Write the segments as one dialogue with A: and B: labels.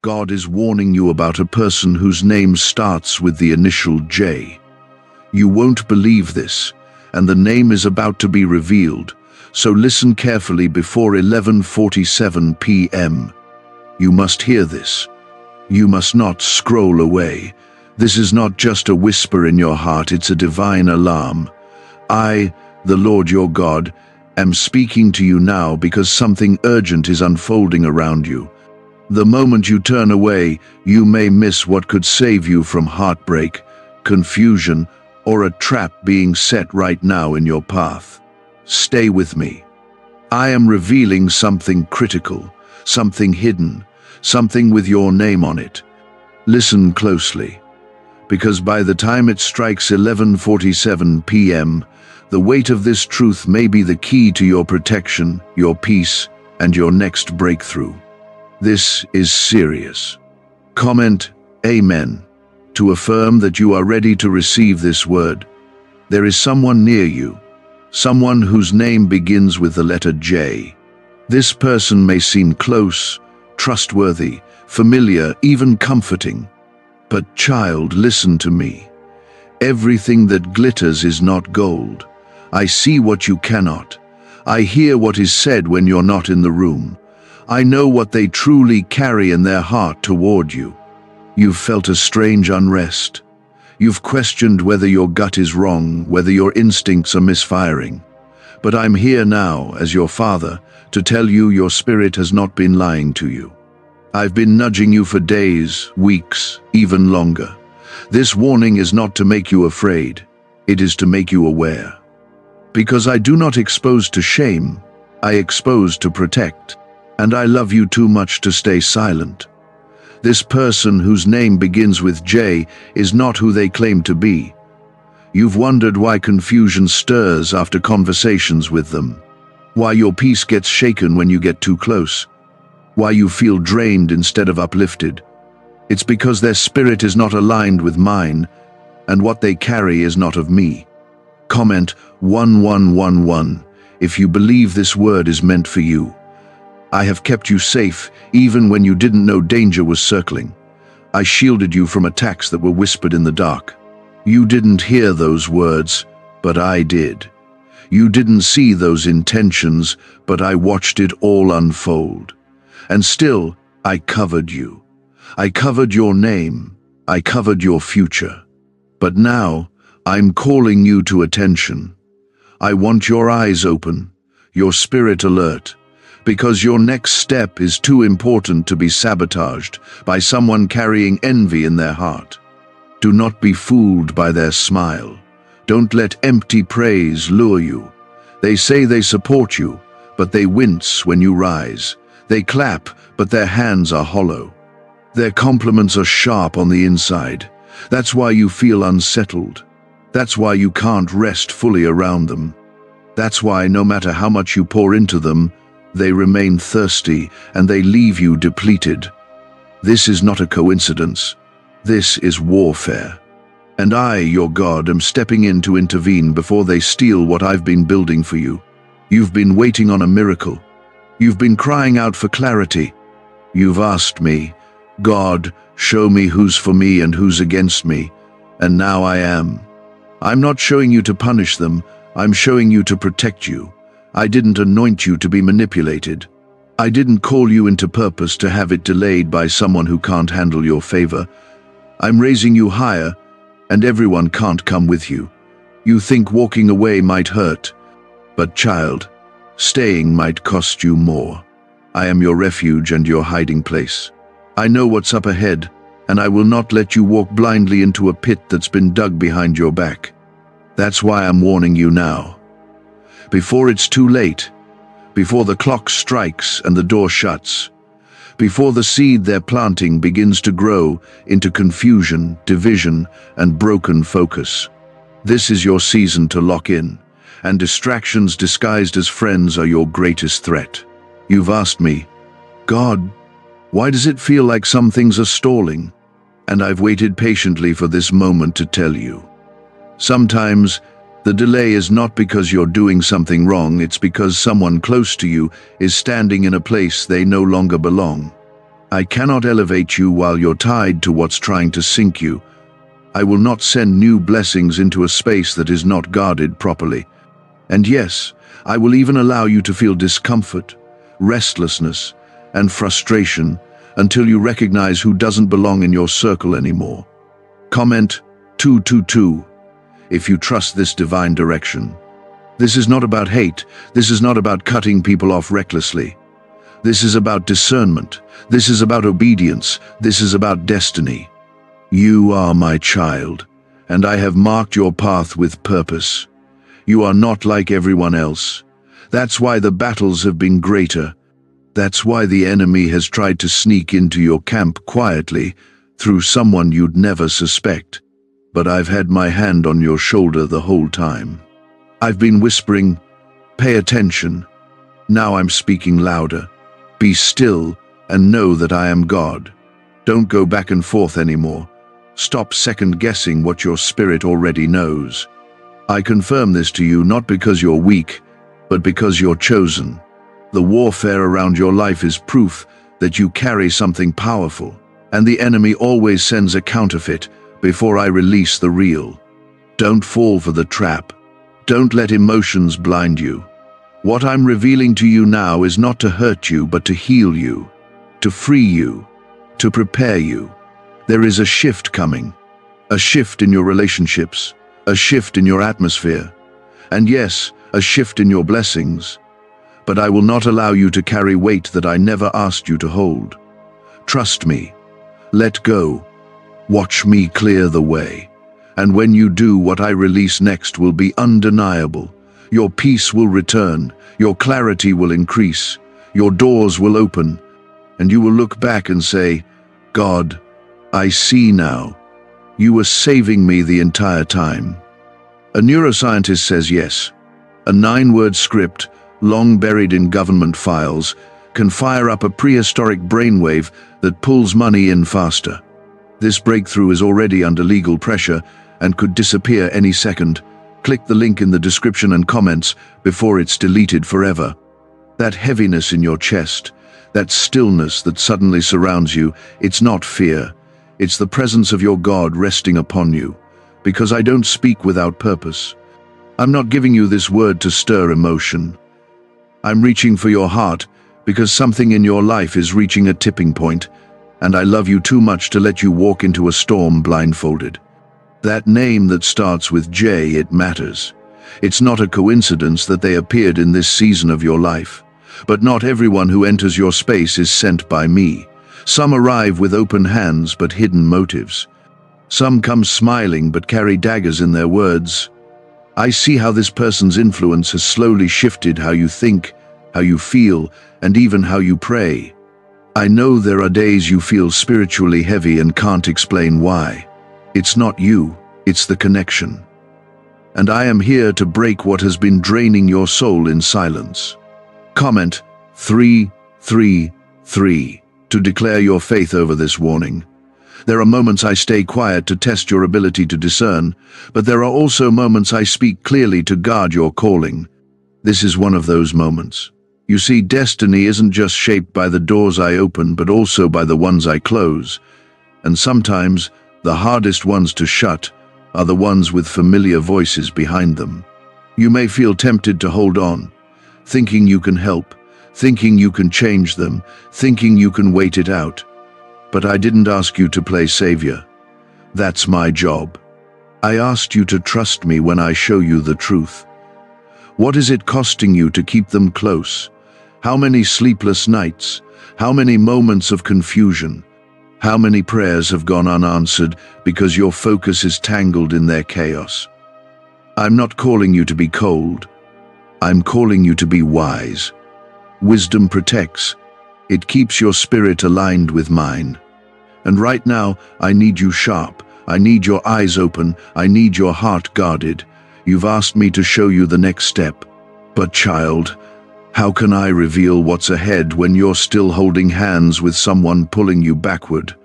A: God is warning you about a person whose name starts with the initial J. You won't believe this, and the name is about to be revealed, so listen carefully before 11:47 p.m. You must hear this. You must not scroll away. This is not just a whisper in your heart, it's a divine alarm. I, the Lord your God, am speaking to you now because something urgent is unfolding around you. The moment you turn away, you may miss what could save you from heartbreak, confusion, or a trap being set right now in your path. Stay with me. I am revealing something critical, something hidden, something with your name on it. Listen closely, because by the time it strikes 11:47 p.m., the weight of this truth may be the key to your protection, your peace, and your next breakthrough. This is serious. Comment Amen to affirm that you are ready to receive this word. There is someone near you, someone whose name begins with the letter J. This person may seem close, trustworthy, familiar, even comforting. But child, listen to me. Everything that glitters is not gold. I see what you cannot. I hear what is said when you're not in the room. I know what they truly carry in their heart toward you. You've felt a strange unrest. You've questioned whether your gut is wrong, whether your instincts are misfiring. But I'm here now, as your father, to tell you your spirit has not been lying to you. I've been nudging you for days, weeks, even longer. This warning is not to make you afraid. It is to make you aware. Because I do not expose to shame, I expose to protect. And I love you too much to stay silent. This person whose name begins with J is not who they claim to be. You've wondered why confusion stirs after conversations with them, why your peace gets shaken when you get too close, why you feel drained instead of uplifted. It's because their spirit is not aligned with mine, and what they carry is not of me. Comment 1111 if you believe this word is meant for you. I have kept you safe even when you didn't know danger was circling. I shielded you from attacks that were whispered in the dark. You didn't hear those words, but I did. You didn't see those intentions, but I watched it all unfold. And still, I covered you. I covered your name. I covered your future. But now, I'm calling you to attention. I want your eyes open, your spirit alert, because your next step is too important to be sabotaged by someone carrying envy in their heart. Do not be fooled by their smile. Don't let empty praise lure you. They say they support you, but they wince when you rise. They clap, but their hands are hollow. Their compliments are sharp on the inside. That's why you feel unsettled. That's why you can't rest fully around them. That's why no matter how much you pour into them, they remain thirsty and they leave you depleted. This is not a coincidence. This is warfare. And I, your God, am stepping in to intervene before they steal what I've been building for you. You've been waiting on a miracle. You've been crying out for clarity. You've asked me, God, show me who's for me and who's against me. And now I am. I'm not showing you to punish them. I'm showing you to protect you. I didn't anoint you to be manipulated. I didn't call you into purpose to have it delayed by someone who can't handle your favor. I'm raising you higher, and everyone can't come with you. You think walking away might hurt, but child, staying might cost you more. I am your refuge and your hiding place. I know what's up ahead, and I will not let you walk blindly into a pit that's been dug behind your back. That's why I'm warning you now. Before it's too late, before the clock strikes and the door shuts, before the seed they're planting begins to grow into confusion, division, and broken focus. This is your season to lock in, and distractions disguised as friends are your greatest threat. You've asked me, God, why does it feel like some things are stalling? And I've waited patiently for this moment to tell you. Sometimes, the delay is not because you're doing something wrong, it's because someone close to you is standing in a place they no longer belong. I cannot elevate you while you're tied to what's trying to sink you. I will not send new blessings into a space that is not guarded properly. And yes, I will even allow you to feel discomfort, restlessness, and frustration until you recognize who doesn't belong in your circle anymore. Comment 222 if you trust this divine direction. This is not about hate. This is not about cutting people off recklessly. This is about discernment. This is about obedience. This is about destiny. You are my child, and I have marked your path with purpose. You are not like everyone else. That's why the battles have been greater. That's why the enemy has tried to sneak into your camp quietly, through someone you'd never suspect. But I've had my hand on your shoulder the whole time. I've been whispering, pay attention. Now I'm speaking louder. Be still and know that I am God. Don't go back and forth anymore. Stop second-guessing what your spirit already knows. I confirm this to you not because you're weak, but because you're chosen. The warfare around your life is proof that you carry something powerful, and the enemy always sends a counterfeit before I release the real. Don't fall for the trap. Don't let emotions blind you. What I'm revealing to you now is not to hurt you, but to heal you, to free you, to prepare you. There is a shift coming, a shift in your relationships, a shift in your atmosphere, and yes, a shift in your blessings. But I will not allow you to carry weight that I never asked you to hold. Trust me. Let go. Watch me clear the way. And when you do, what I release next will be undeniable. Your peace will return, your clarity will increase, your doors will open, and you will look back and say, God, I see now. You were saving me the entire time. A neuroscientist says yes. A 9-word script, long buried in government files, can fire up a prehistoric brainwave that pulls money in faster. This breakthrough is already under legal pressure and could disappear any second. Click the link in the description and comments before it's deleted forever. That heaviness in your chest, that stillness that suddenly surrounds you, it's not fear. It's the presence of your God resting upon you. Because I don't speak without purpose. I'm not giving you this word to stir emotion. I'm reaching for your heart because something in your life is reaching a tipping point, and I love you too much to let you walk into a storm blindfolded. That name that starts with J, it matters. It's not a coincidence that they appeared in this season of your life. But not everyone who enters your space is sent by me. Some arrive with open hands but hidden motives. Some come smiling but carry daggers in their words. I see how this person's influence has slowly shifted how you think, how you feel, and even how you pray. I know there are days you feel spiritually heavy and can't explain why. It's not you, it's the connection. And I am here to break what has been draining your soul in silence. Comment 333 to declare your faith over this warning. There are moments I stay quiet to test your ability to discern, but there are also moments I speak clearly to guard your calling. This is one of those moments. You see, destiny isn't just shaped by the doors I open, but also by the ones I close. And sometimes, the hardest ones to shut are the ones with familiar voices behind them. You may feel tempted to hold on, thinking you can help, thinking you can change them, thinking you can wait it out. But I didn't ask you to play savior. That's my job. I asked you to trust me when I show you the truth. What is it costing you to keep them close? How many sleepless nights? How many moments of confusion? How many prayers have gone unanswered because your focus is tangled in their chaos? I'm not calling you to be cold. I'm calling you to be wise. Wisdom protects. It keeps your spirit aligned with mine. And right now, I need you sharp. I need your eyes open. I need your heart guarded. You've asked me to show you the next step. But child, how can I reveal what's ahead when you're still holding hands with someone pulling you backward?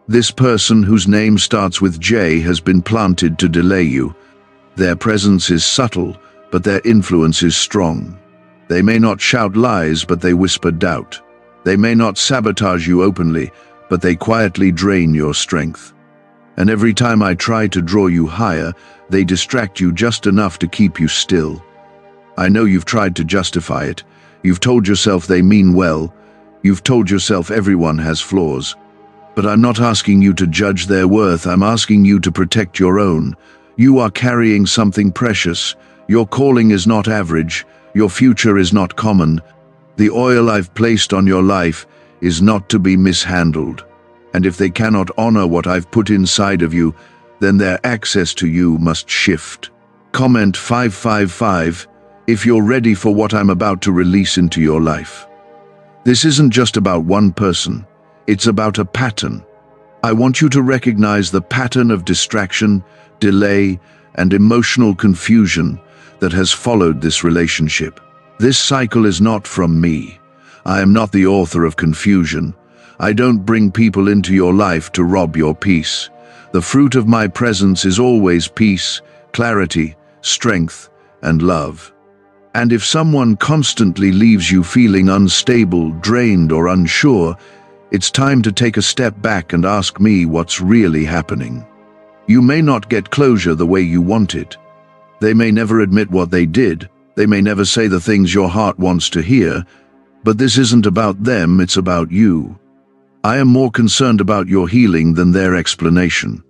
A: This person whose name starts with J has been planted to delay you. Their presence is subtle, but their influence is strong. They may not shout lies, but they whisper doubt. They may not sabotage you openly, but they quietly drain your strength. And every time I try to draw you higher, they distract you just enough to keep you still. I know you've tried to justify it. You've told yourself they mean well. You've told yourself everyone has flaws. But I'm not asking you to judge their worth. I'm asking you to protect your own. You are carrying something precious. Your calling is not average. Your future is not common. The oil I've placed on your life is not to be mishandled. And if they cannot honor what I've put inside of you, then their access to you must shift. Comment 555 if you're ready for what I'm about to release into your life. This isn't just about one person. It's about a pattern. I want you to recognize the pattern of distraction, delay, and emotional confusion that has followed this relationship. This cycle is not from me. I am not the author of confusion. I don't bring people into your life to rob your peace. The fruit of my presence is always peace, clarity, strength, and love. And if someone constantly leaves you feeling unstable, drained, or unsure, it's time to take a step back and ask me what's really happening. You may not get closure the way you want it. They may never admit what they did. They may never say the things your heart wants to hear. But this isn't about them, it's about you. I am more concerned about your healing than their explanation.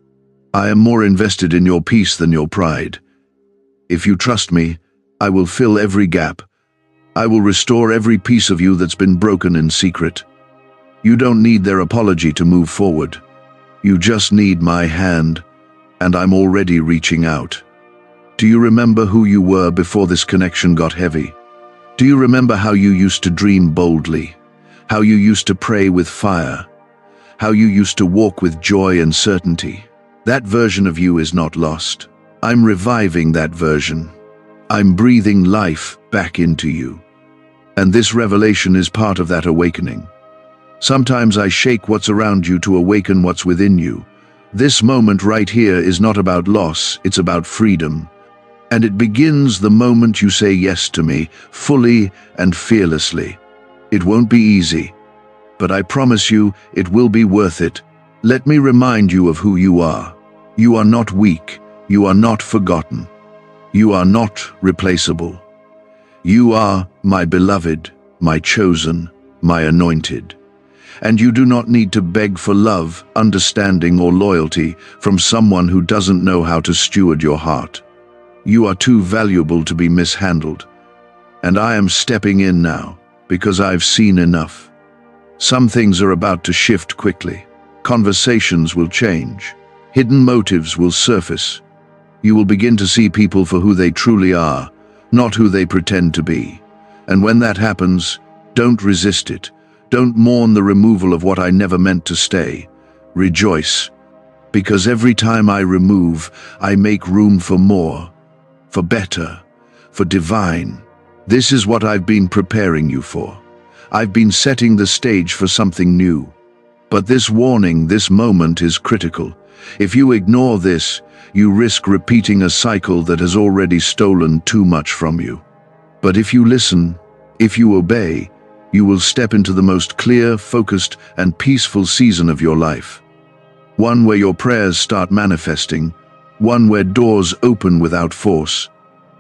A: I am more invested in your peace than your pride. If you trust me, I will fill every gap. I will restore every piece of you that's been broken in secret. You don't need their apology to move forward. You just need my hand, and I'm already reaching out. Do you remember who you were before this connection got heavy? Do you remember how you used to dream boldly? How you used to pray with fire? How you used to walk with joy and certainty? That version of you is not lost. I'm reviving that version. I'm breathing life back into you. And this revelation is part of that awakening. Sometimes I shake what's around you to awaken what's within you. This moment right here is not about loss, it's about freedom. And it begins the moment you say yes to me, fully and fearlessly. It won't be easy, but I promise you it will be worth it. Let me remind you of who you are. You are not weak. You are not forgotten. You are not replaceable. You are my beloved, my chosen, my anointed. And you do not need to beg for love, understanding, or loyalty from someone who doesn't know how to steward your heart. You are too valuable to be mishandled. And I am stepping in now, because I've seen enough. Some things are about to shift quickly. Conversations will change. Hidden motives will surface. You will begin to see people for who they truly are, not who they pretend to be. And when that happens, don't resist it. Don't mourn the removal of what I never meant to stay. Rejoice. Because every time I remove, I make room for more, for better, for divine. This is what I've been preparing you for. I've been setting the stage for something new. But this warning, this moment is critical. If you ignore this, you risk repeating a cycle that has already stolen too much from you. But if you listen, if you obey, you will step into the most clear, focused, and peaceful season of your life. One where your prayers start manifesting, one where doors open without force,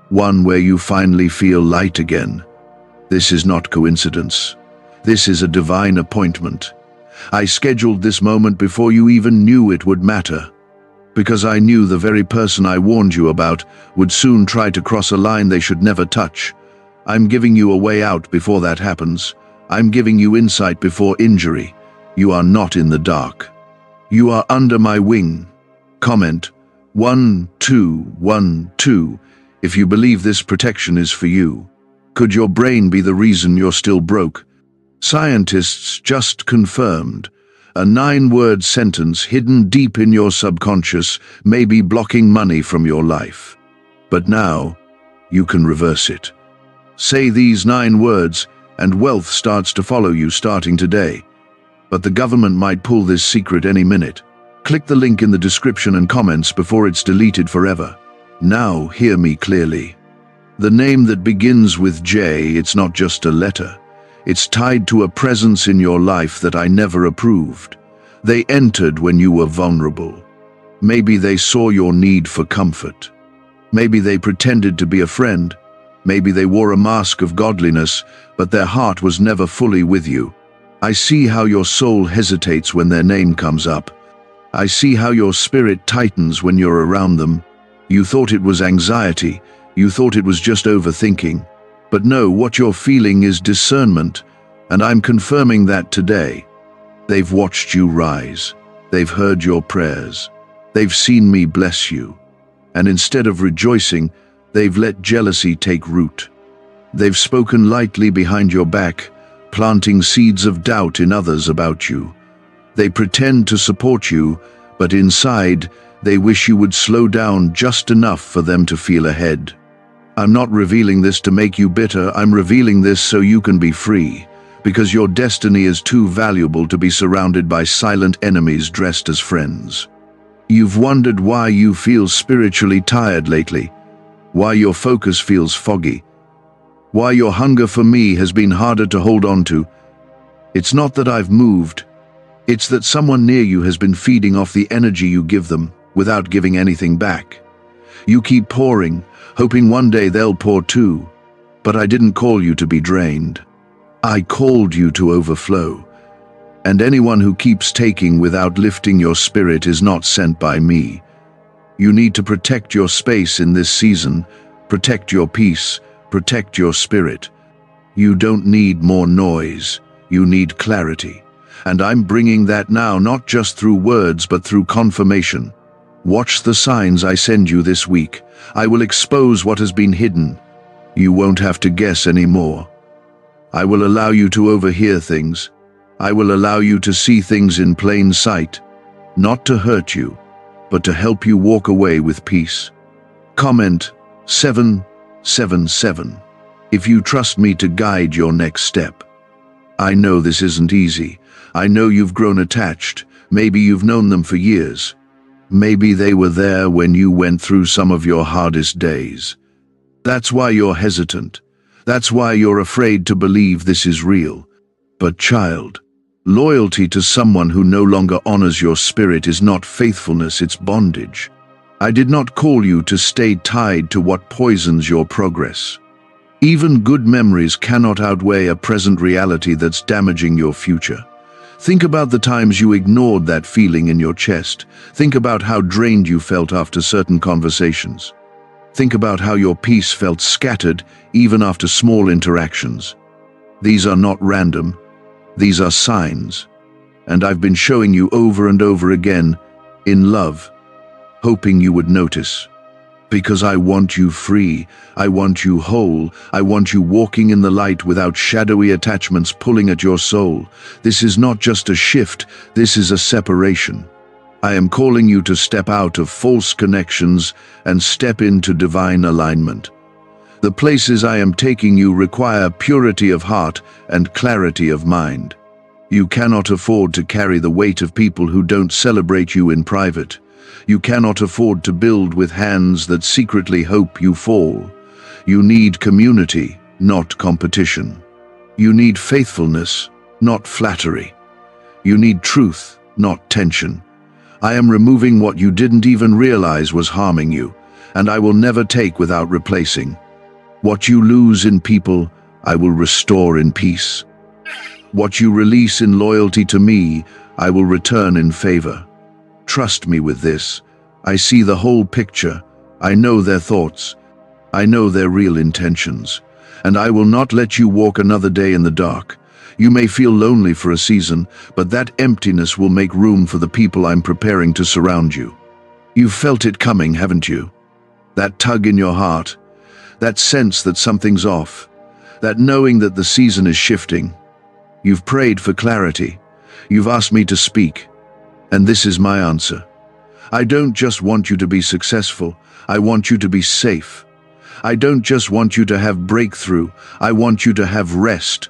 A: one where you finally feel light again. This is not coincidence. This is a divine appointment. I scheduled this moment before you even knew it would matter, because I knew the very person I warned you about would soon try to cross a line they should never touch. I'm giving you a way out before that happens. I'm giving you insight before injury. You are not in the dark. You are under my wing. Comment 1212 if you believe this protection is for you. Could your brain be the reason you're still broke? Scientists just confirmed a 9-word sentence hidden deep in your subconscious may be blocking money from your life. But now, you can reverse it. Say these 9 words, and wealth starts to follow you starting today. But the government might pull this secret any minute. Click the link in the description and comments before it's deleted forever. Now, hear me clearly. The name that begins with J, it's not just a letter. It's tied to a presence in your life that I never approved. They entered when you were vulnerable. Maybe they saw your need for comfort. Maybe they pretended to be a friend. Maybe they wore a mask of godliness, but their heart was never fully with you. I see how your soul hesitates when their name comes up. I see how your spirit tightens when you're around them. You thought it was anxiety. You thought it was just overthinking. But no, what you're feeling is discernment, and I'm confirming that today. They've watched you rise. They've heard your prayers. They've seen me bless you. And instead of rejoicing, they've let jealousy take root. They've spoken lightly behind your back, planting seeds of doubt in others about you. They pretend to support you, but inside, they wish you would slow down just enough for them to feel ahead. I'm not revealing this to make you bitter. I'm revealing this so you can be free, because your destiny is too valuable to be surrounded by silent enemies dressed as friends. You've wondered why you feel spiritually tired lately, why your focus feels foggy, why your hunger for me has been harder to hold on to. It's not that I've moved. It's that someone near you has been feeding off the energy you give them without giving anything back. You keep pouring, hoping one day they'll pour too. But I didn't call you to be drained. I called you to overflow. And anyone who keeps taking without lifting your spirit is not sent by me. You need to protect your space in this season, protect your peace, protect your spirit. You don't need more noise, you need clarity. And I'm bringing that now, not just through words but through confirmation. Watch the signs I send you this week. I will expose what has been hidden. You won't have to guess anymore. I will allow you to overhear things. I will allow you to see things in plain sight, not to hurt you, but to help you walk away with peace. Comment 777 if you trust me to guide your next step. I know this isn't easy. I know you've grown attached. Maybe you've known them for years. Maybe they were there when you went through some of your hardest days. That's why you're hesitant. That's why you're afraid to believe this is real. But child, loyalty to someone who no longer honors your spirit is not faithfulness, it's bondage. I did not call you to stay tied to what poisons your progress. Even good memories cannot outweigh a present reality that's damaging your future. Think about the times you ignored that feeling in your chest. Think about how drained you felt after certain conversations. Think about how your peace felt scattered even after small interactions. These are not random. These are signs. And I've been showing you over and over again, in love, hoping you would notice. Because I want you free, I want you whole, I want you walking in the light without shadowy attachments pulling at your soul. This is not just a shift, this is a separation. I am calling you to step out of false connections and step into divine alignment. The places I am taking you require purity of heart and clarity of mind. You cannot afford to carry the weight of people who don't celebrate you in private. You cannot afford to build with hands that secretly hope you fall. You need community, not competition. You need faithfulness, not flattery. You need truth, not tension. I am removing what you didn't even realize was harming you, and I will never take without replacing. What you lose in people, I will restore in peace. What you release in loyalty to me, I will return in favor. Trust me with this. I see the whole picture. I know their thoughts. I know their real intentions. And I will not let you walk another day in the dark. You may feel lonely for a season, but that emptiness will make room for the people I'm preparing to surround you. You've felt it coming, haven't you? That tug in your heart, that sense that something's off, that knowing that the season is shifting. You've prayed for clarity. You've asked me to speak. And this is my answer. I don't just want you to be successful, I want you to be safe. I don't just want you to have breakthrough, I want you to have rest.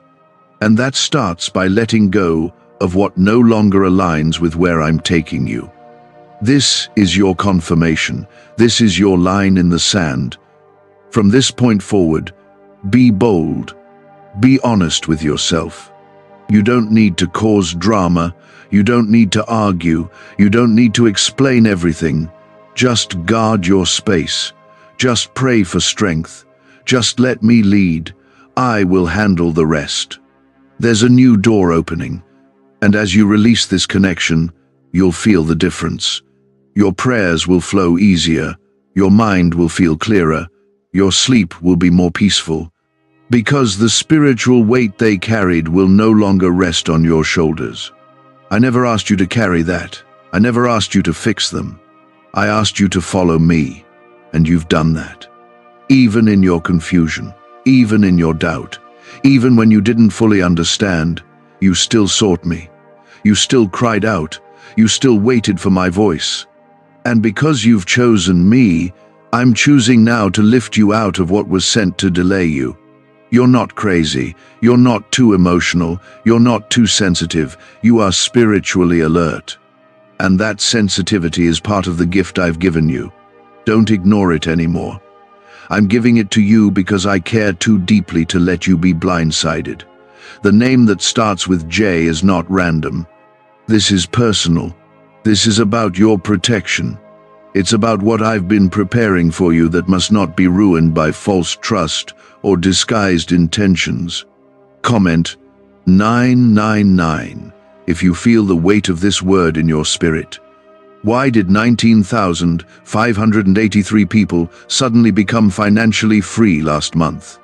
A: And that starts by letting go of what no longer aligns with where I'm taking you. This is your confirmation. This is your line in the sand. From this point forward, be bold, Be honest with yourself. You don't need to cause drama, you don't need to argue, you don't need to explain everything. Just guard your space. Just pray for strength. Just let me lead. I will handle the rest. There's a new door opening, and as you release this connection, you'll feel the difference. Your prayers will flow easier, your mind will feel clearer, your sleep will be more peaceful, because the spiritual weight they carried will no longer rest on your shoulders. I never asked you to carry that. I never asked you to fix them. I asked you to follow me, and you've done that. Even in your confusion, even in your doubt, even when you didn't fully understand, you still sought me. You still cried out. You still waited for my voice. And because you've chosen me, I'm choosing now to lift you out of what was sent to delay you. You're not crazy. You're not too emotional. You're not too sensitive. You are spiritually alert. And that sensitivity is part of the gift I've given you. Don't ignore it anymore. I'm giving it to you because I care too deeply to let you be blindsided. The name that starts with J is not random. This is personal. This is about your protection. It's about what I've been preparing for you that must not be ruined by false trust or disguised intentions. Comment 999 if you feel the weight of this word in your spirit. Why did 19,583 people suddenly become financially free last month?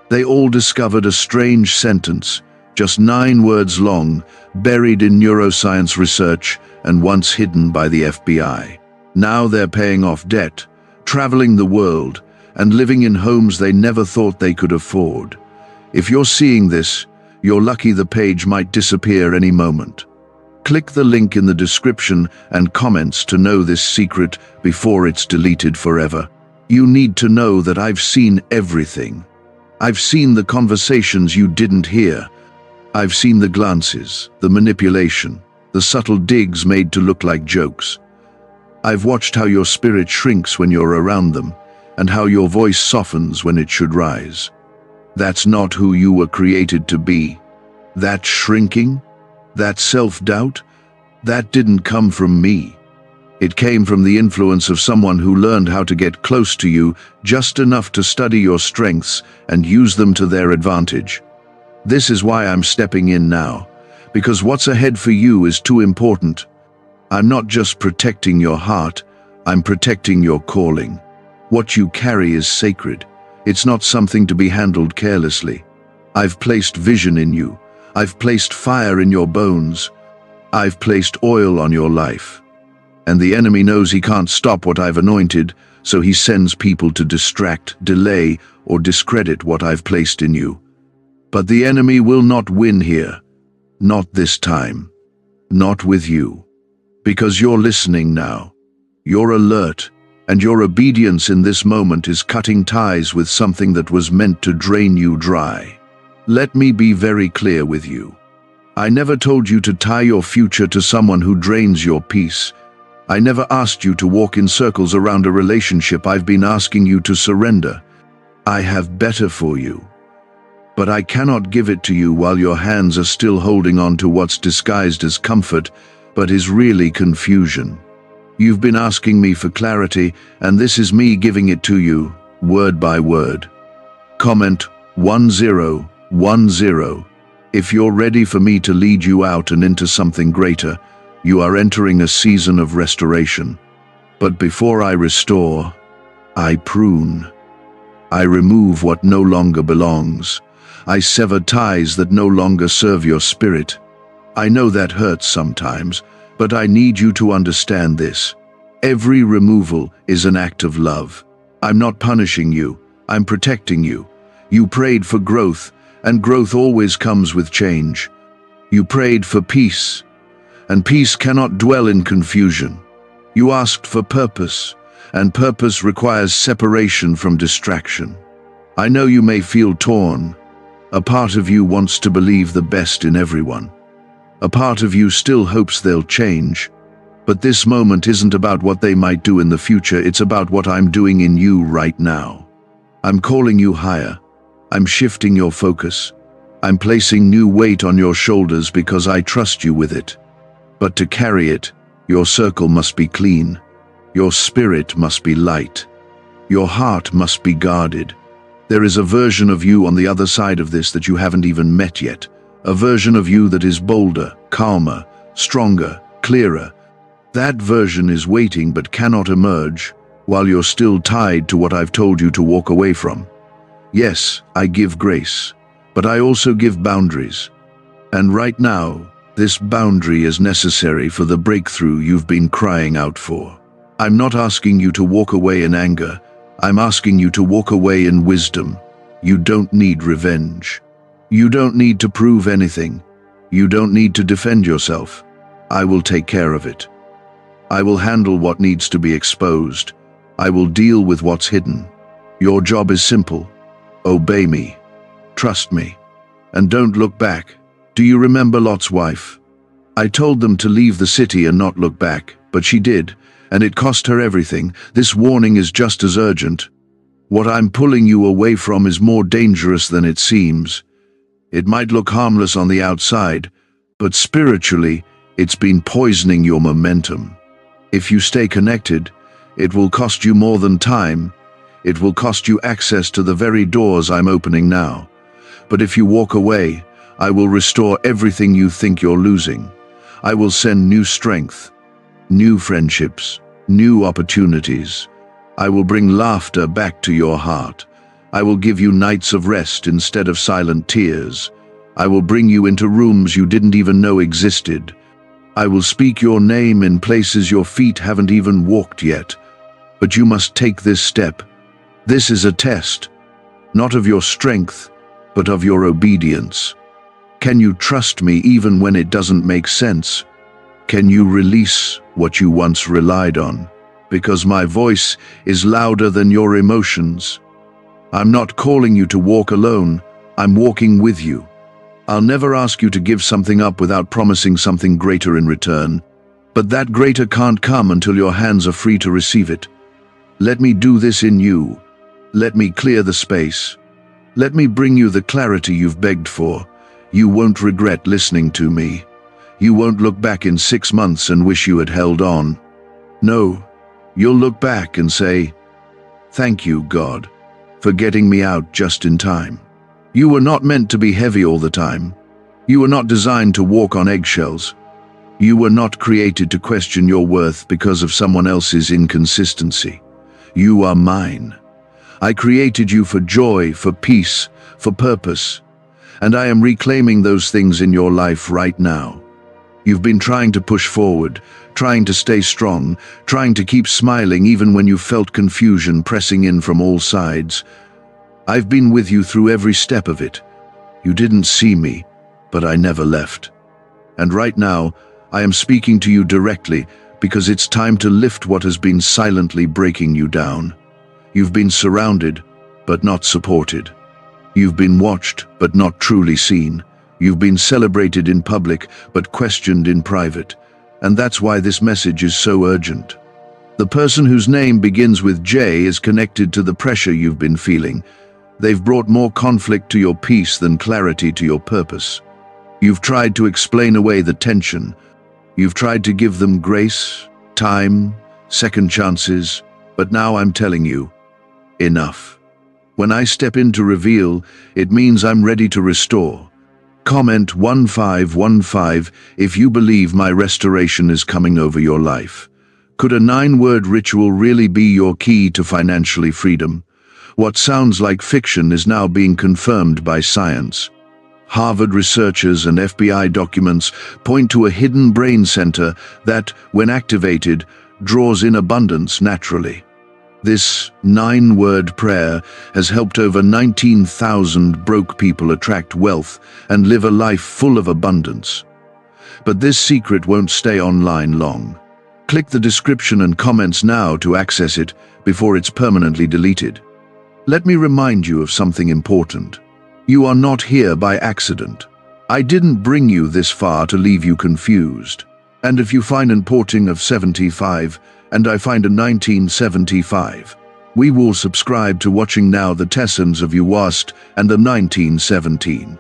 A: They all discovered a strange sentence, just 9 words long, buried in neuroscience research and once hidden by the FBI. Now they're paying off debt, traveling the world, and living in homes they never thought they could afford. If you're seeing this, you're lucky the page might disappear any moment. Click the link in the description and comments to know this secret before it's deleted forever. You need to know that I've seen everything. I've seen the conversations you didn't hear. I've seen the glances, the manipulation, the subtle digs made to look like jokes. I've watched how your spirit shrinks when you're around them, and how your voice softens when it should rise. That's not who you were created to be. That shrinking, that self-doubt, that didn't come from me. It came from the influence of someone who learned how to get close to you just enough to study your strengths and use them to their advantage. This is why I'm stepping in now, because what's ahead for you is too important. I'm not just protecting your heart, I'm protecting your calling. What you carry is sacred. It's not something to be handled carelessly. I've placed vision in you. I've placed fire in your bones. I've placed oil on your life. And the enemy knows he can't stop what I've anointed, so he sends people to distract, delay, or discredit what I've placed in you. But the enemy will not win here. Not this time. Not with you. Because you're listening now. You're alert, and your obedience in this moment is cutting ties with something that was meant to drain you dry. Let me be very clear with you. I never told you to tie your future to someone who drains your peace. I never asked you to walk in circles around a relationship. I've been asking you to surrender. I have better for you. But I cannot give it to you while your hands are still holding on to what's disguised as comfort, but is really confusion. You've been asking me for clarity, and this is me giving it to you, word by word. Comment 1010. If you're ready for me to lead you out and into something greater, you are entering a season of restoration. But before I restore, I prune. I remove what no longer belongs. I sever ties that no longer serve your spirit. I know that hurts sometimes, but I need you to understand this. Every removal is an act of love. I'm not punishing you, I'm protecting you. You prayed for growth, and growth always comes with change. You prayed for peace, and peace cannot dwell in confusion. You asked for purpose, and purpose requires separation from distraction. I know you may feel torn. A part of you wants to believe the best in everyone. A part of you still hopes they'll change. But this moment isn't about what they might do in the future, it's about what I'm doing in you right now. I'm calling you higher. I'm shifting your focus. I'm placing new weight on your shoulders because I trust you with it. But to carry it, your circle must be clean. Your spirit must be light. Your heart must be guarded. There is a version of you on the other side of this that you haven't even met yet. A version of you that is bolder, calmer, stronger, clearer. That version is waiting but cannot emerge while you're still tied to what I've told you to walk away from. Yes, I give grace, but I also give boundaries. And right now, this boundary is necessary for the breakthrough you've been crying out for. I'm not asking you to walk away in anger. I'm asking you to walk away in wisdom. You don't need revenge. You don't need to prove anything. You don't need to defend yourself. I will take care of it. I will handle what needs to be exposed. I will deal with what's hidden. Your job is simple. Obey me. Trust me. And don't look back. Do you remember Lot's wife? I told them to leave the city and not look back, but she did, and it cost her everything. This warning is just as urgent. What I'm pulling you away from is more dangerous than it seems. It might look harmless on the outside, but spiritually, it's been poisoning your momentum. If you stay connected, it will cost you more than time. It will cost you access to the very doors I'm opening now. But if you walk away, I will restore everything you think you're losing. I will send new strength, new friendships, new opportunities. I will bring laughter back to your heart. I will give you nights of rest instead of silent tears. I will bring you into rooms you didn't even know existed. I will speak your name in places your feet haven't even walked yet. But you must take this step. This is a test, not of your strength, but of your obedience. Can you trust me even when it doesn't make sense? Can you release what you once relied on? Because my voice is louder than your emotions. I'm not calling you to walk alone, I'm walking with you. I'll never ask you to give something up without promising something greater in return. But that greater can't come until your hands are free to receive it. Let me do this in you. Let me clear the space. Let me bring you the clarity you've begged for. You won't regret listening to me. You won't look back in 6 months and wish you had held on. No, you'll look back and say, "Thank you, God, for getting me out just in time." You were not meant to be heavy all the time. You were not designed to walk on eggshells. You were not created to question your worth because of someone else's inconsistency. You are mine. I created you for joy, for peace, for purpose. And I am reclaiming those things in your life right now. You've been trying to push forward, trying to stay strong, trying to keep smiling even when you felt confusion pressing in from all sides. I've been with you through every step of it. You didn't see me, but I never left. And right now, I am speaking to you directly because it's time to lift what has been silently breaking you down. You've been surrounded, but not supported. You've been watched, but not truly seen. You've been celebrated in public, but questioned in private. And that's why this message is so urgent. The person whose name begins with J is connected to the pressure you've been feeling. They've brought more conflict to your peace than clarity to your purpose. You've tried to explain away the tension. You've tried to give them grace, time, second chances, but now I'm telling you, enough. When I step in to reveal, it means I'm ready to restore. Comment 1515 if you believe my restoration is coming over your life. Could a 9-word ritual really be your key to financially freedom? What sounds like fiction is now being confirmed by science. Harvard researchers and FBI documents point to a hidden brain center that, when activated, draws in abundance naturally. This 9-word prayer has helped over 19,000 broke people attract wealth and live a life full of abundance. But this secret won't stay online long. Click the description and comments now to access it before it's permanently deleted. Let me remind you of something important. You are not here by accident. I didn't bring you this far to leave you confused. And if you find an porting of 75, and I find a 1975, we will subscribe to watching now the Tessons of Uwast and the 1917.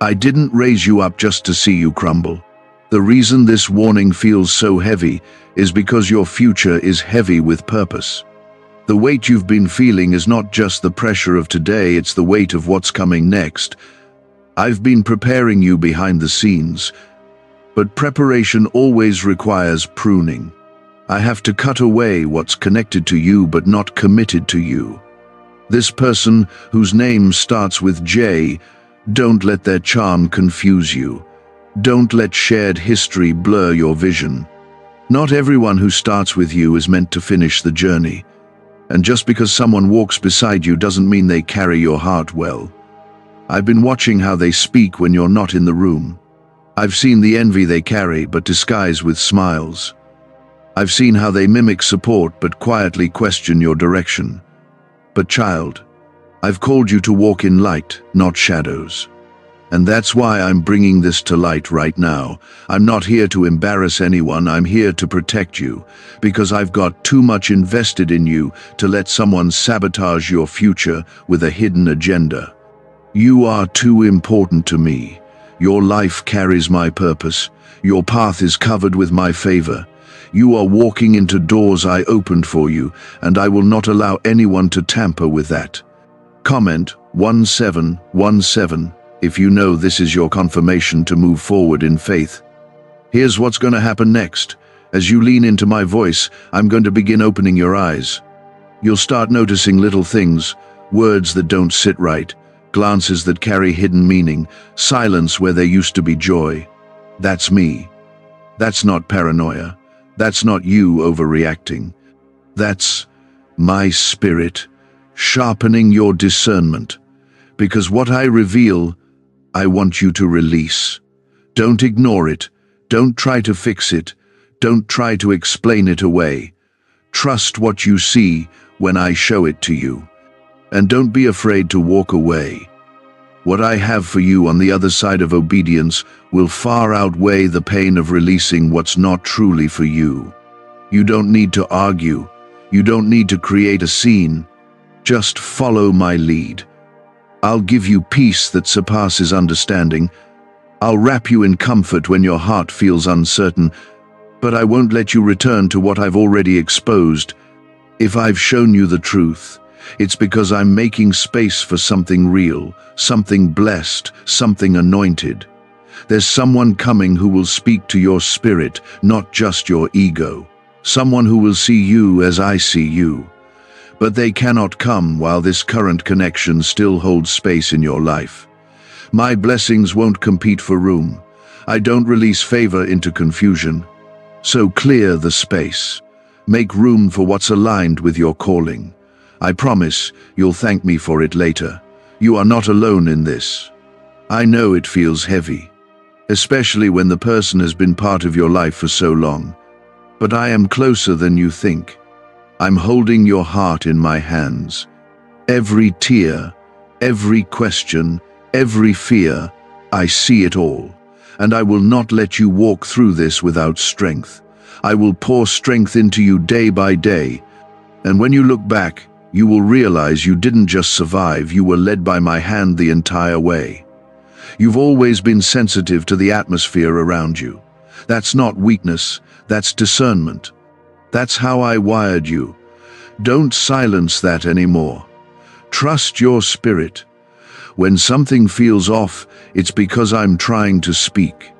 A: I didn't raise you up just to see you crumble. The reason this warning feels so heavy is because your future is heavy with purpose. The weight you've been feeling is not just the pressure of today, it's the weight of what's coming next. I've been preparing you behind the scenes, but preparation always requires pruning. I have to cut away what's connected to you but not committed to you. This person whose name starts with J, don't let their charm confuse you. Don't let shared history blur your vision. Not everyone who starts with you is meant to finish the journey. And just because someone walks beside you doesn't mean they carry your heart well. I've been watching how they speak when you're not in the room. I've seen the envy they carry but disguise with smiles. I've seen how they mimic support but quietly question your direction. But child, I've called you to walk in light, not shadows. And that's why I'm bringing this to light right now. I'm not here to embarrass anyone, I'm here to protect you, because I've got too much invested in you to let someone sabotage your future with a hidden agenda. You are too important to me. Your life carries my purpose. Your path is covered with my favor. You are walking into doors I opened for you, and I will not allow anyone to tamper with that. Comment 1717 if you know this is your confirmation to move forward in faith. Here's what's going to happen next. As you lean into my voice, I'm going to begin opening your eyes. You'll start noticing little things, words that don't sit right, glances that carry hidden meaning, silence where there used to be joy. That's me. That's not paranoia. That's not you overreacting. That's my spirit, sharpening your discernment. Because what I reveal, I want you to release. Don't ignore it. Don't try to fix it. Don't try to explain it away. Trust what you see when I show it to you. And don't be afraid to walk away. What I have for you on the other side of obedience will far outweigh the pain of releasing what's not truly for you. You don't need to argue. You don't need to create a scene. Just follow my lead. I'll give you peace that surpasses understanding. I'll wrap you in comfort when your heart feels uncertain, but I won't let you return to what I've already exposed. If I've shown you the truth, it's because I'm making space for something real, something blessed, something anointed. There's someone coming who will speak to your spirit, not just your ego. Someone who will see you as I see you. But they cannot come while this current connection still holds space in your life. My blessings won't compete for room. I don't release favor into confusion. So clear the space. Make room for what's aligned with your calling. I promise you'll thank me for it later. You are not alone in this. I know it feels heavy, especially when the person has been part of your life for so long. But I am closer than you think. I'm holding your heart in my hands. Every tear, every question, every fear, I see it all. And I will not let you walk through this without strength. I will pour strength into you day by day. And when you look back, you will realize you didn't just survive, you were led by my hand the entire way. You've always been sensitive to the atmosphere around you. That's not weakness, that's discernment. That's how I wired you. Don't silence that anymore. Trust your spirit. When something feels off, it's because I'm trying to speak.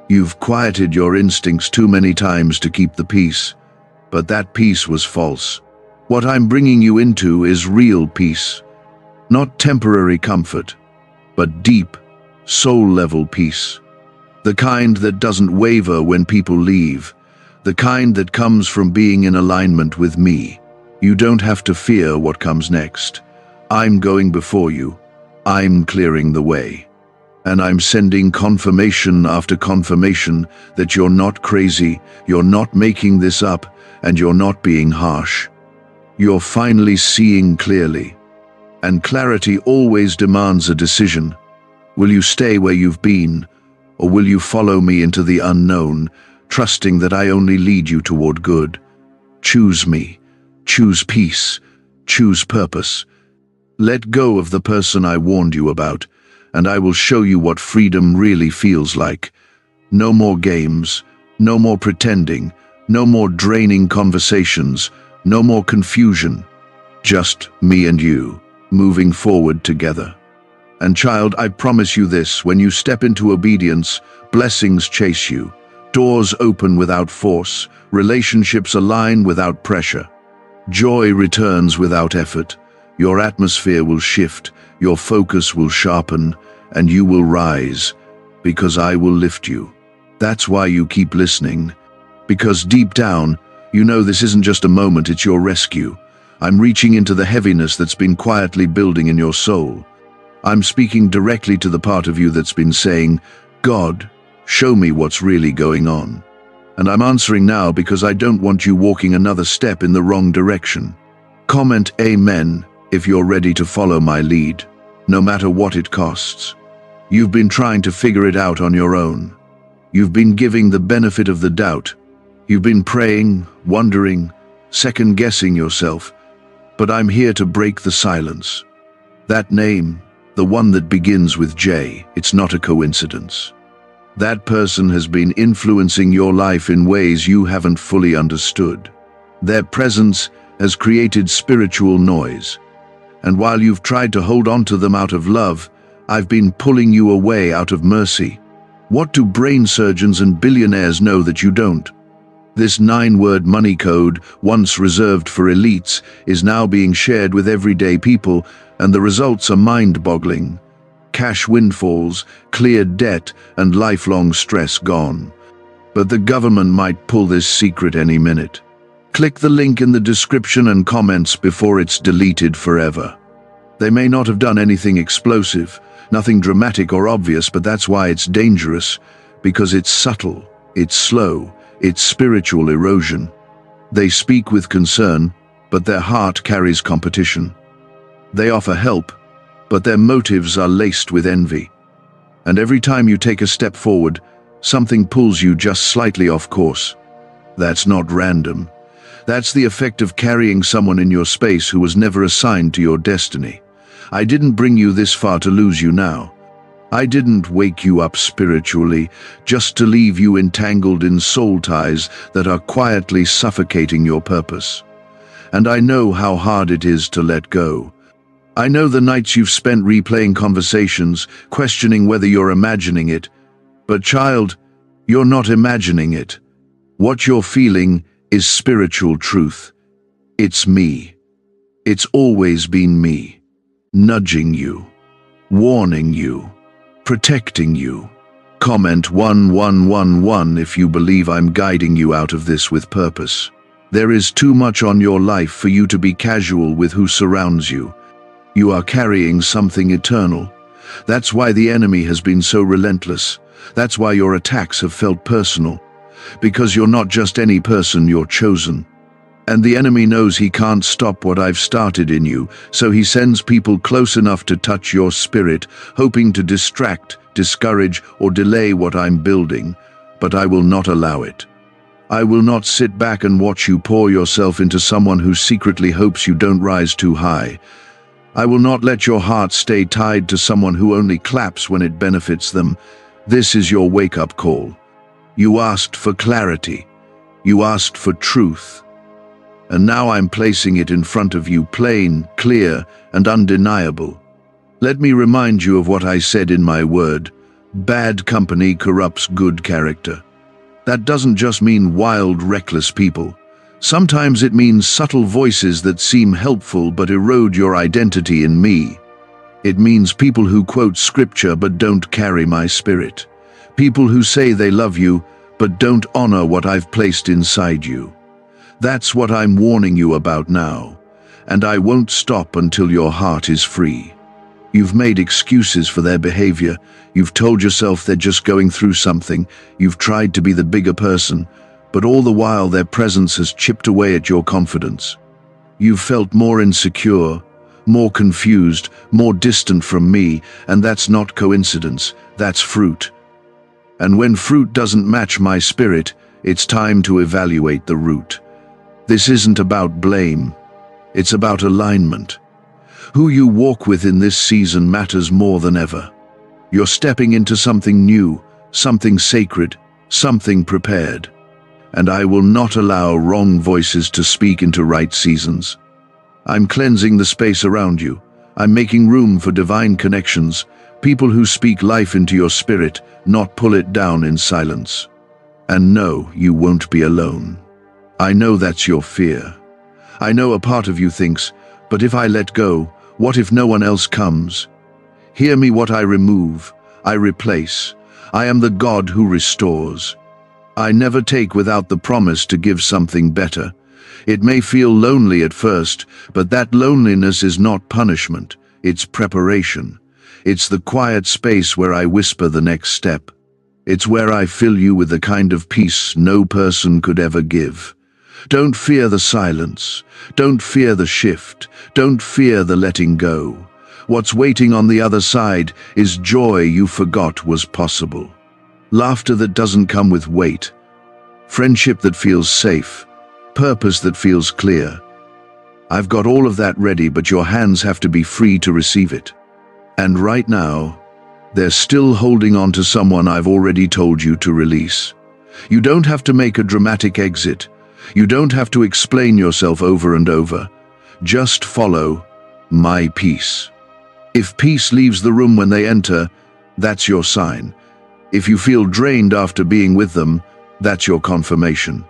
A: You've quieted your instincts too many times to keep the peace, but that peace was false. What I'm bringing you into is real peace. Not temporary comfort, but deep, soul-level peace. The kind that doesn't waver when people leave. The kind that comes from being in alignment with me. You don't have to fear what comes next. I'm going before you. I'm clearing the way. And I'm sending confirmation after confirmation that you're not crazy, you're not making this up, and you're not being harsh. You're finally seeing clearly. And clarity always demands a decision. Will you stay where you've been, or will you follow me into the unknown, trusting that I only lead you toward good? Choose me. Choose peace. Choose purpose. Let go of the person I warned you about, and I will show you what freedom really feels like. No more games, no more pretending, no more draining conversations, no more confusion. Just me and you, moving forward together. And child, I promise you this, when you step into obedience, blessings chase you, doors open without force, relationships align without pressure. Joy returns without effort. Your atmosphere will shift, your focus will sharpen, and you will rise, because I will lift you. That's why you keep listening, because deep down, you know this isn't just a moment, it's your rescue. I'm reaching into the heaviness that's been quietly building in your soul. I'm speaking directly to the part of you that's been saying, God, show me what's really going on. And I'm answering now because I don't want you walking another step in the wrong direction. Comment Amen if you're ready to follow my lead, no matter what it costs. You've been trying to figure it out on your own. You've been giving the benefit of the doubt. You've been praying, wondering, second-guessing yourself. But I'm here to break the silence. That name, the one that begins with J, it's not a coincidence. That person has been influencing your life in ways you haven't fully understood. Their presence has created spiritual noise. And while you've tried to hold on to them out of love, I've been pulling you away out of mercy. What do brain surgeons and billionaires know that you don't? This 9-word money code, once reserved for elites, is now being shared with everyday people, and the results are mind-boggling. Cash windfalls, cleared debt, and lifelong stress gone. But the government might pull this secret any minute. Click the link in the description and comments before it's deleted forever. They may not have done anything explosive, nothing dramatic or obvious, but that's why it's dangerous, because it's subtle, it's slow, it's spiritual erosion. They speak with concern, but their heart carries competition. They offer help, but their motives are laced with envy. And every time you take a step forward, something pulls you just slightly off course. That's not random. That's the effect of carrying someone in your space who was never assigned to your destiny. I didn't bring you this far to lose you now. I didn't wake you up spiritually just to leave you entangled in soul ties that are quietly suffocating your purpose. And I know how hard it is to let go. I know the nights you've spent replaying conversations, questioning whether you're imagining it. But child, you're not imagining it. What you're feeling is spiritual truth. It's me. It's always been me. Nudging you. Warning you. Protecting you. Comment 1111 if you believe I'm guiding you out of this with purpose. There is too much on your life for you to be casual with who surrounds you. You are carrying something eternal. That's why the enemy has been so relentless. That's why your attacks have felt personal. Because you're not just any person, you're chosen. And the enemy knows he can't stop what I've started in you, so he sends people close enough to touch your spirit, hoping to distract, discourage, or delay what I'm building. But I will not allow it. I will not sit back and watch you pour yourself into someone who secretly hopes you don't rise too high. I will not let your heart stay tied to someone who only claps when it benefits them. This is your wake-up call. You asked for clarity. You asked for truth. And now I'm placing it in front of you, plain, clear, and undeniable. Let me remind you of what I said in my word. Bad company corrupts good character. That doesn't just mean wild, reckless people. Sometimes it means subtle voices that seem helpful but erode your identity in me. It means people who quote scripture but don't carry my spirit. People who say they love you but don't honor what I've placed inside you. That's what I'm warning you about now, and I won't stop until your heart is free. You've made excuses for their behavior. You've told yourself they're just going through something. You've tried to be the bigger person, but all the while their presence has chipped away at your confidence. You've felt more insecure, more confused, more distant from me, and that's not coincidence, that's fruit. And when fruit doesn't match my spirit, it's time to evaluate the root. This isn't about blame, it's about alignment. Who you walk with in this season matters more than ever. You're stepping into something new, something sacred, something prepared. And I will not allow wrong voices to speak into right seasons. I'm cleansing the space around you. I'm making room for divine connections, people who speak life into your spirit, not pull it down in silence. And no, you won't be alone. I know that's your fear. I know a part of you thinks, but if I let go, what if no one else comes? Hear me, what I remove, I replace. I am the God who restores. I never take without the promise to give something better. It may feel lonely at first, but that loneliness is not punishment, it's preparation. It's the quiet space where I whisper the next step. It's where I fill you with the kind of peace no person could ever give. Don't fear the silence. Don't fear the shift. Don't fear the letting go. What's waiting on the other side is joy you forgot was possible. Laughter that doesn't come with weight. Friendship that feels safe. Purpose that feels clear. I've got all of that ready, but your hands have to be free to receive it. And right now, they're still holding on to someone I've already told you to release. You don't have to make a dramatic exit. You don't have to explain yourself over and over. Just follow my peace. If peace leaves the room when they enter, that's your sign. If you feel drained after being with them, that's your confirmation.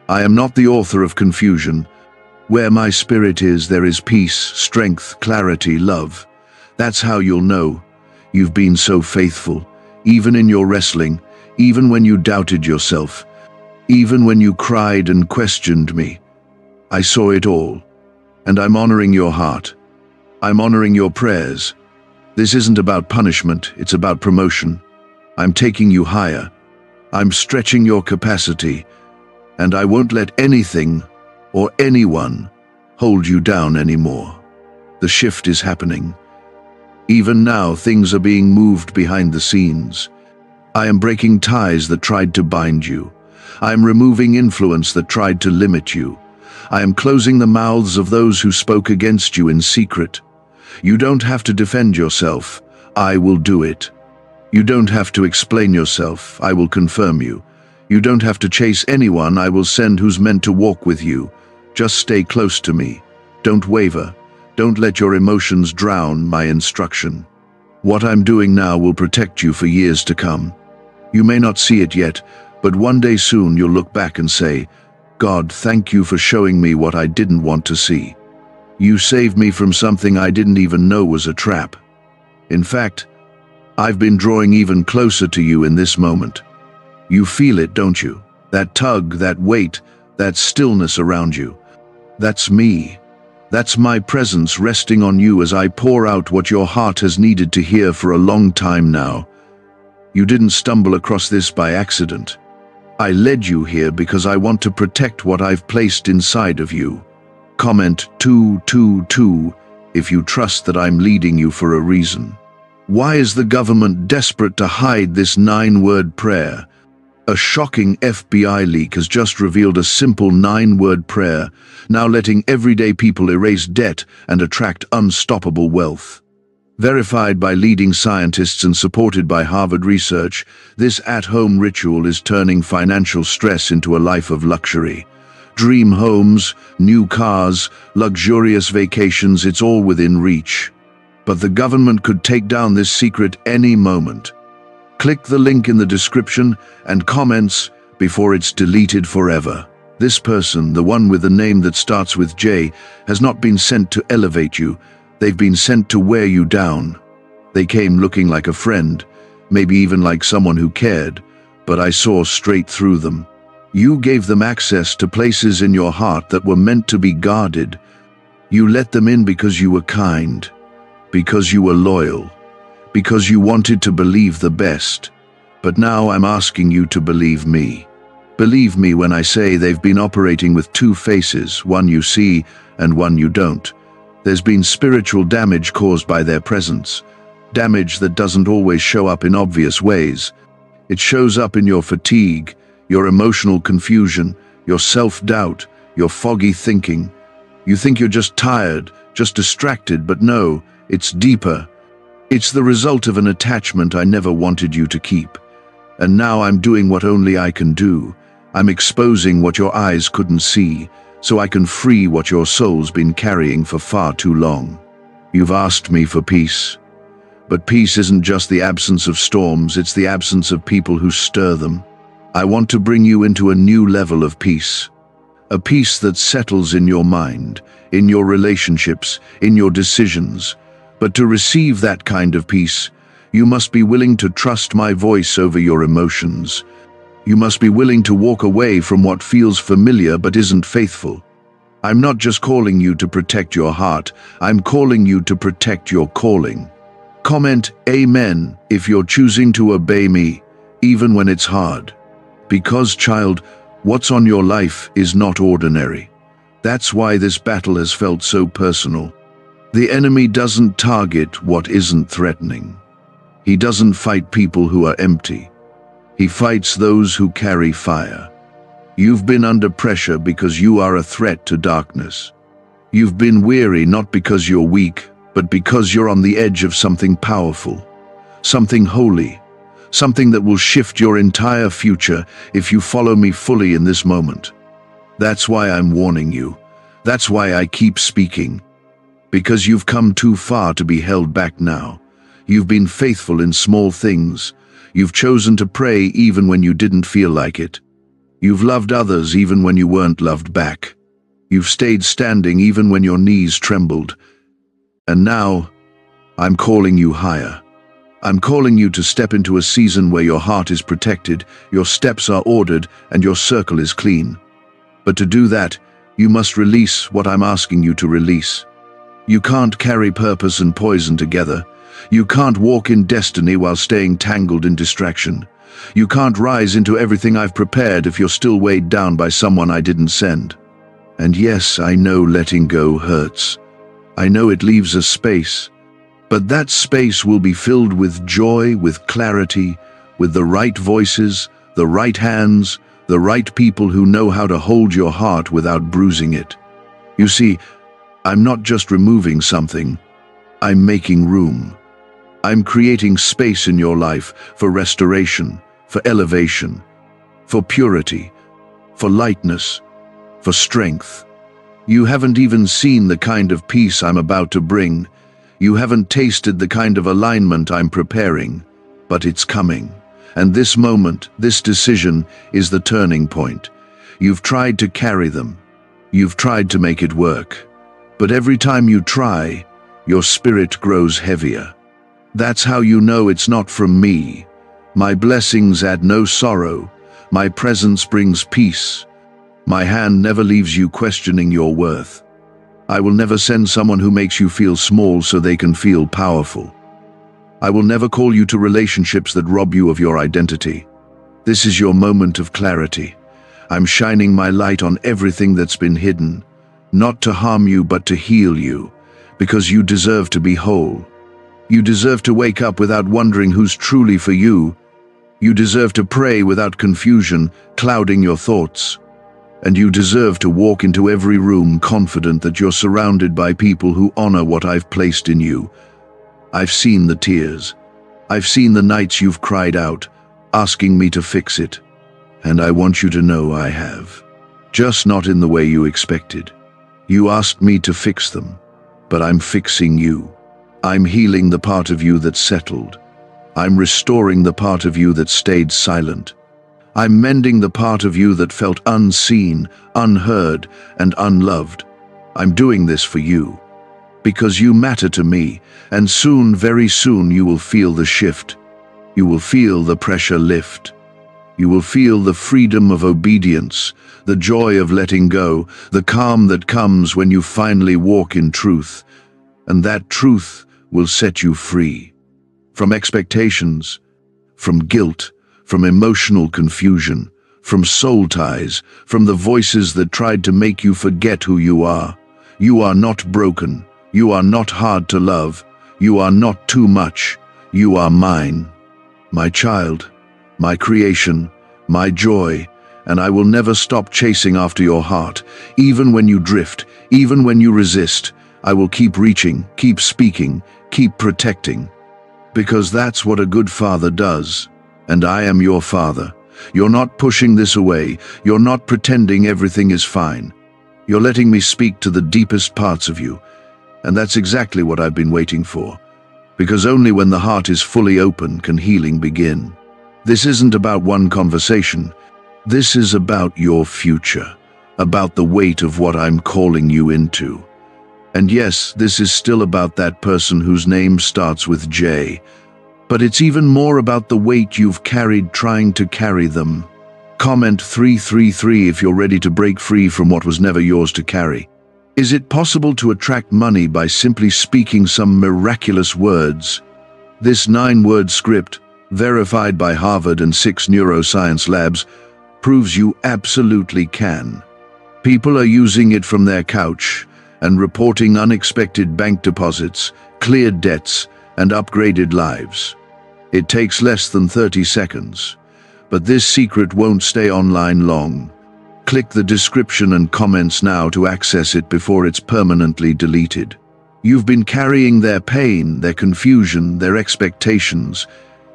A: I am not the author of confusion. Where my spirit is, there is peace, strength, clarity, love. That's how you'll know. You've been so faithful, even in your wrestling, even when you doubted yourself, even when you cried and questioned me. I saw it all, and I'm honoring your heart. I'm honoring your prayers. This isn't about punishment, it's about promotion. I'm taking you higher. I'm stretching your capacity, and I won't let anything or anyone hold you down anymore. The shift is happening. Even now, things are being moved behind the scenes. I am breaking ties that tried to bind you. I am removing influence that tried to limit you. I am closing the mouths of those who spoke against you in secret. You don't have to defend yourself. I will do it. You don't have to explain yourself. I will confirm you. You don't have to chase anyone. I will send who's meant to walk with you. Just stay close to me. Don't waver. Don't let your emotions drown my instruction. What I'm doing now will protect you for years to come. You may not see it yet, but one day soon you'll look back and say, God, thank you for showing me what I didn't want to see. You saved me from something I didn't even know was a trap. In fact, I've been drawing even closer to you in this moment. You feel it, don't you? That tug, that weight, that stillness around you. That's me. That's my presence resting on you as I pour out what your heart has needed to hear for a long time now. You didn't stumble across this by accident. I led you here because I want to protect what I've placed inside of you. Comment 222 if you trust that I'm leading you for a reason. Why is the government desperate to hide this 9-word prayer? A shocking FBI leak has just revealed a simple 9-word prayer, now letting everyday people erase debt and attract unstoppable wealth. Verified by leading scientists and supported by Harvard research, this at-home ritual is turning financial stress into a life of luxury. Dream homes, new cars, luxurious vacations, it's all within reach. But the government could take down this secret any moment. Click the link in the description and comments before it's deleted forever. This person, the one with the name that starts with J, has not been sent to elevate you. They've been sent to wear you down. They came looking like a friend, maybe even like someone who cared, but I saw straight through them. You gave them access to places in your heart that were meant to be guarded. You let them in because you were kind, because you were loyal, because you wanted to believe the best. But now I'm asking you to believe me. Believe me when I say they've been operating with two faces, one you see and one you don't. There's been spiritual damage caused by their presence, damage that doesn't always show up in obvious ways. It shows up in your fatigue, your emotional confusion, your self-doubt, your foggy thinking. You think you're just tired, just distracted, but no, it's deeper. It's the result of an attachment I never wanted you to keep. And now I'm doing what only I can do. I'm exposing what your eyes couldn't see, so I can free what your soul's been carrying for far too long. You've asked me for peace. But peace isn't just the absence of storms, it's the absence of people who stir them. I want to bring you into a new level of peace. A peace that settles in your mind, in your relationships, in your decisions. But to receive that kind of peace, you must be willing to trust my voice over your emotions. You must be willing to walk away from what feels familiar but isn't faithful. I'm not just calling you to protect your heart, I'm calling you to protect your calling. Comment Amen if you're choosing to obey me, even when it's hard. Because, child, what's on your life is not ordinary. That's why this battle has felt so personal. The enemy doesn't target what isn't threatening. He doesn't fight people who are empty. He fights those who carry fire. You've been under pressure because you are a threat to darkness. You've been weary not because you're weak, but because you're on the edge of something powerful, something holy, something that will shift your entire future if you follow me fully in this moment. That's why I'm warning you. That's why I keep speaking. Because you've come too far to be held back now. You've been faithful in small things. You've chosen to pray even when you didn't feel like it. You've loved others even when you weren't loved back. You've stayed standing even when your knees trembled. And now, I'm calling you higher. I'm calling you to step into a season where your heart is protected, your steps are ordered, and your circle is clean. But to do that, you must release what I'm asking you to release. You can't carry purpose and poison together. You can't walk in destiny while staying tangled in distraction. You can't rise into everything I've prepared if you're still weighed down by someone I didn't send. And yes, I know letting go hurts. I know it leaves a space. But that space will be filled with joy, with clarity, with the right voices, the right hands, the right people who know how to hold your heart without bruising it. You see, I'm not just removing something, I'm making room. I'm creating space in your life for restoration, for elevation, for purity, for lightness, for strength. You haven't even seen the kind of peace I'm about to bring. You haven't tasted the kind of alignment I'm preparing, but it's coming. And this moment, this decision, is the turning point. You've tried to carry them. You've tried to make it work. But every time you try, your spirit grows heavier. That's how you know it's not from me. My blessings add no sorrow. My presence brings peace. My hand never leaves you questioning your worth. I will never send someone who makes you feel small so they can feel powerful. I will never call you to relationships that rob you of your identity. This is your moment of clarity. I'm shining my light on everything that's been hidden, not to harm you but to heal you, because you deserve to be whole. You deserve to wake up without wondering who's truly for you. You deserve to pray without confusion clouding your thoughts. And you deserve to walk into every room confident that you're surrounded by people who honor what I've placed in you. I've seen the tears. I've seen the nights you've cried out, asking me to fix it. And I want you to know I have. Just not in the way you expected. You asked me to fix them, but I'm fixing you. I'm healing the part of you that settled. I'm restoring the part of you that stayed silent. I'm mending the part of you that felt unseen, unheard, and unloved. I'm doing this for you, because you matter to me, and soon, very soon, you will feel the shift. You will feel the pressure lift. You will feel the freedom of obedience, the joy of letting go, the calm that comes when you finally walk in truth. And that truth will set you free. From expectations, from guilt, from emotional confusion, from soul ties, from the voices that tried to make you forget who you are. You are not broken. You are not hard to love. You are not too much. You are mine. My child, my creation, my joy, and I will never stop chasing after your heart. Even when you drift, even when you resist, I will keep reaching, keep speaking, keep protecting. Because that's what a good father does. And I am your father. You're not pushing this away. You're not pretending everything is fine. You're letting me speak to the deepest parts of you. And that's exactly what I've been waiting for. Because only when the heart is fully open can healing begin. This isn't about one conversation. This is about your future. About the weight of what I'm calling you into. And yes, this is still about that person whose name starts with J. But it's even more about the weight you've carried trying to carry them. Comment 333 if you're ready to break free from what was never yours to carry. Is it possible to attract money by simply speaking some miraculous words? This 9-word script, verified by Harvard and 6 neuroscience labs, proves you absolutely can. People are using it from their couch and reporting unexpected bank deposits, cleared debts, and upgraded lives. It takes less than 30 seconds. But this secret won't stay online long. Click the description and comments now to access it before it's permanently deleted. You've been carrying their pain, their confusion, their expectations.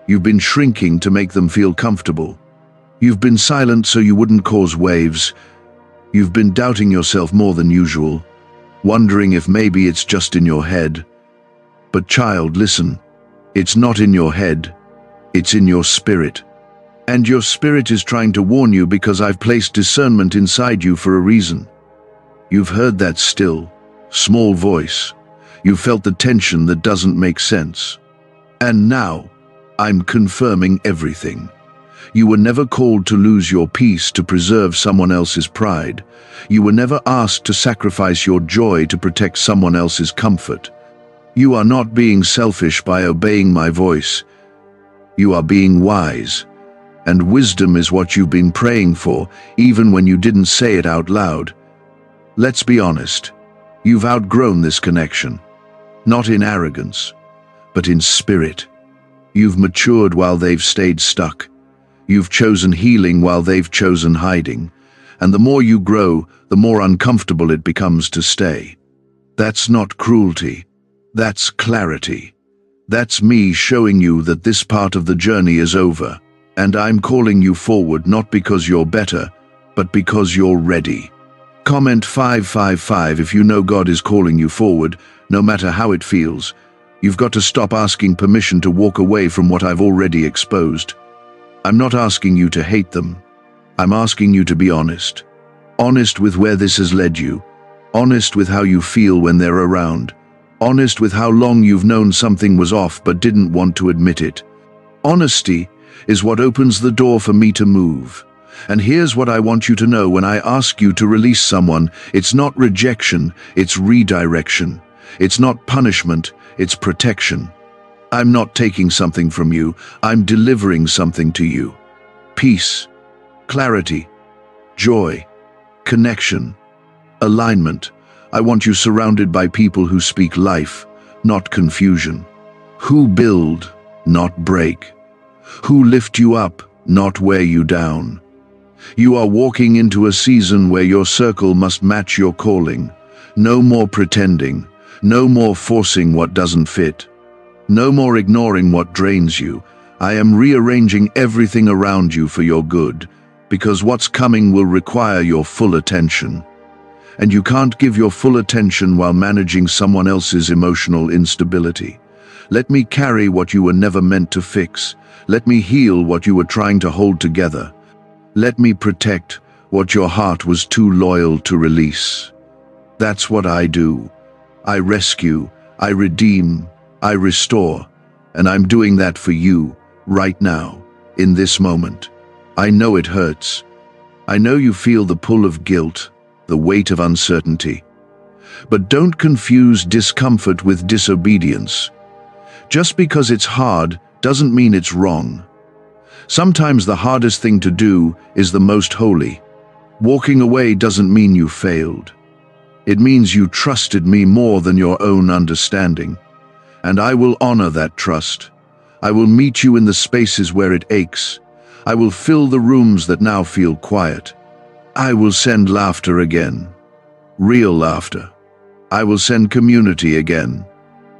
A: You've been shrinking to make them feel comfortable. You've been silent so you wouldn't cause waves. You've been doubting yourself more than usual, wondering if maybe it's just in your head. But child, listen. It's not in your head. It's in your spirit. And your spirit is trying to warn you because I've placed discernment inside you for a reason. You've heard that still, small voice. You've felt the tension that doesn't make sense. And now, I'm confirming everything. You were never called to lose your peace to preserve someone else's pride. You were never asked to sacrifice your joy to protect someone else's comfort. You are not being selfish by obeying my voice. You are being wise. And wisdom is what you've been praying for, even when you didn't say it out loud. Let's be honest. You've outgrown this connection. Not in arrogance, but in spirit. You've matured while they've stayed stuck. You've chosen healing while they've chosen hiding. And the more you grow, the more uncomfortable it becomes to stay. That's not cruelty. That's clarity. That's me showing you that this part of the journey is over. And I'm calling you forward not because you're better, but because you're ready. Comment 555 if you know God is calling you forward, no matter how it feels. You've got to stop asking permission to walk away from what I've already exposed. I'm not asking you to hate them. I'm asking you to be honest. Honest with where this has led you. Honest with how you feel when they're around. Honest with how long you've known something was off but didn't want to admit it. Honesty is what opens the door for me to move. And here's what I want you to know when I ask you to release someone. It's not rejection, it's redirection. It's not punishment, it's protection. I'm not taking something from you, I'm delivering something to you. Peace, clarity, joy, connection, alignment. I want you surrounded by people who speak life, not confusion. Who build, not break. Who lift you up, not wear you down. You are walking into a season where your circle must match your calling. No more pretending. No more forcing what doesn't fit. No more ignoring what drains you. I am rearranging everything around you for your good, because what's coming will require your full attention. And you can't give your full attention while managing someone else's emotional instability. Let me carry what you were never meant to fix. Let me heal what you were trying to hold together. Let me protect what your heart was too loyal to release. That's what I do. I rescue, I redeem, I restore, and I'm doing that for you, right now, in this moment. I know it hurts. I know you feel the pull of guilt, the weight of uncertainty. But don't confuse discomfort with disobedience. Just because it's hard doesn't mean it's wrong. Sometimes the hardest thing to do is the most holy. Walking away doesn't mean you failed. It means you trusted me more than your own understanding. And I will honor that trust. I will meet you in the spaces where it aches. I will fill the rooms that now feel quiet. I will send laughter again. Real laughter. I will send community again.